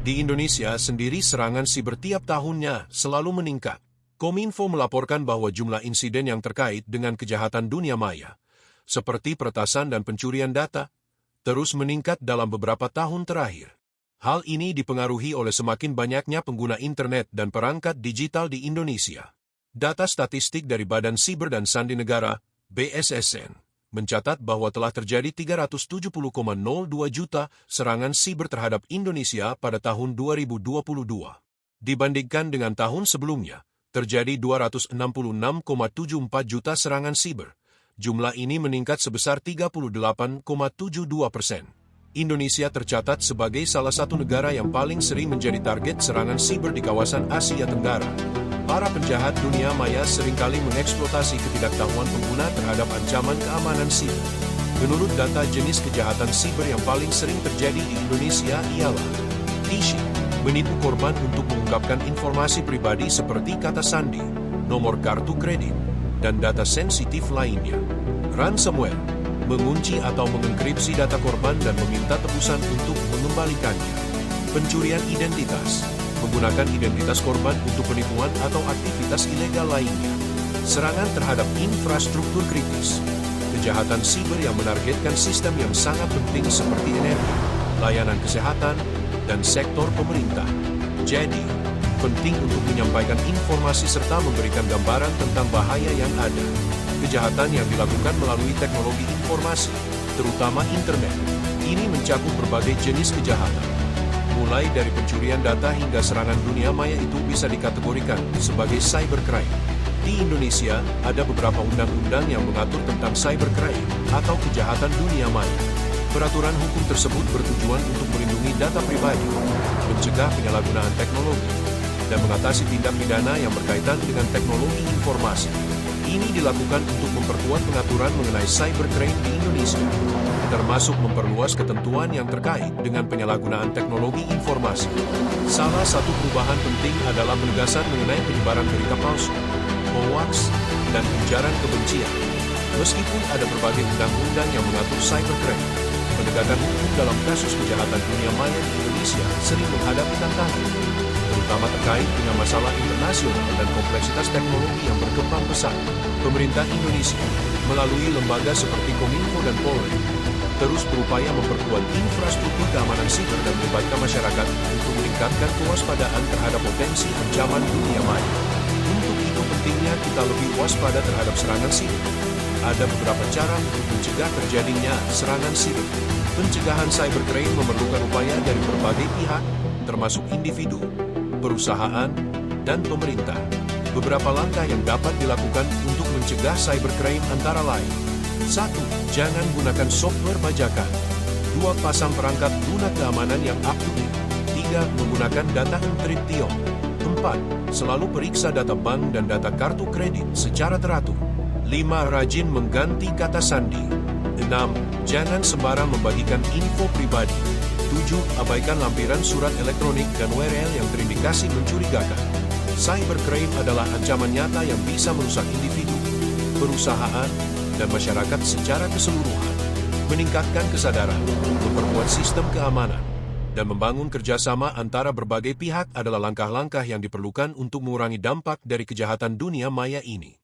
Di Indonesia sendiri serangan siber tiap tahunnya selalu meningkat. Kominfo melaporkan bahwa jumlah insiden yang terkait dengan kejahatan dunia maya, seperti peretasan dan pencurian data, terus meningkat dalam beberapa tahun terakhir. Hal ini dipengaruhi oleh semakin banyaknya pengguna internet dan perangkat digital di Indonesia. Data statistik dari Badan Siber dan Sandi Negara, BSSN, mencatat bahwa telah terjadi 370,02 juta serangan siber terhadap Indonesia pada tahun 2022. Dibandingkan dengan tahun sebelumnya, terjadi 266,74 juta serangan siber. Jumlah ini meningkat sebesar 38,72%. Indonesia tercatat sebagai salah satu negara yang paling sering menjadi target serangan siber di kawasan Asia Tenggara. Para penjahat dunia maya seringkali mengeksploitasi ketidaktahuan pengguna terhadap ancaman keamanan siber. Menurut data, jenis kejahatan siber yang paling sering terjadi di Indonesia ialah phishing, menipu korban untuk mengungkapkan informasi pribadi seperti kata sandi, nomor kartu kredit, dan data sensitif lainnya. Ransomware, mengunci atau mengenkripsi data korban dan meminta tebusan untuk mengembalikannya. Pencurian identitas, menggunakan identitas korban untuk penipuan atau aktivitas ilegal lainnya. Serangan terhadap infrastruktur kritis, kejahatan siber yang menargetkan sistem yang sangat penting seperti energi, layanan kesehatan, dan sektor pemerintah. Jadi, penting untuk menyampaikan informasi serta memberikan gambaran tentang bahaya yang ada. Kejahatan yang dilakukan melalui teknologi informasi, terutama internet, ini mencakup berbagai jenis kejahatan. Mulai dari pencurian data hingga serangan dunia maya itu bisa dikategorikan sebagai cybercrime. Di Indonesia, ada beberapa undang-undang yang mengatur tentang cybercrime atau kejahatan dunia maya. Peraturan hukum tersebut bertujuan untuk melindungi data pribadi, mencegah penyalahgunaan teknologi, dan mengatasi tindak pidana yang berkaitan dengan teknologi informasi. Ini dilakukan untuk memperkuat pengaturan mengenai cybercrime di Indonesia, termasuk memperluas ketentuan yang terkait dengan penyalahgunaan teknologi informasi. Salah satu perubahan penting adalah penegasan mengenai penyebaran berita palsu, hoax, dan ujaran kebencian. Meskipun ada berbagai undang-undang yang mengatur cybercrime, penegakan hukum dalam kasus kejahatan dunia maya di Indonesia sering menghadapi tantangan, terutama terkait dengan masalah internasional dan kompleksitas teknologi yang berkembang pesat. Pemerintah Indonesia, melalui lembaga seperti Kominfo dan Polri, terus berupaya memperkuat infrastruktur keamanan siber dan melibatkan masyarakat untuk meningkatkan kewaspadaan terhadap potensi ancaman dunia maya. Untuk itu pentingnya kita lebih waspada terhadap serangan siber. Ada beberapa cara untuk mencegah terjadinya serangan siber. Pencegahan cybercrime memerlukan upaya dari berbagai pihak, termasuk individu, perusahaan, dan pemerintah. Beberapa langkah yang dapat dilakukan untuk mencegah cybercrime antara lain. 1. Jangan gunakan software bajakan. 2. Pasang perangkat lunak keamanan yang up-to-date. 3. Menggunakan data enkription. 4. Selalu periksa data bank dan data kartu kredit secara teratur. 5. Rajin mengganti kata sandi. 6. Jangan sembarang membagikan info pribadi. 7. Abaikan lampiran surat elektronik dan URL yang terindikasi mencurigakan. Cybercrime adalah ancaman nyata yang bisa merusak individu, perusahaan, dan masyarakat secara keseluruhan. Meningkatkan kesadaran, memperkuat sistem keamanan, dan membangun kerjasama antara berbagai pihak adalah langkah-langkah yang diperlukan untuk mengurangi dampak dari kejahatan dunia maya ini.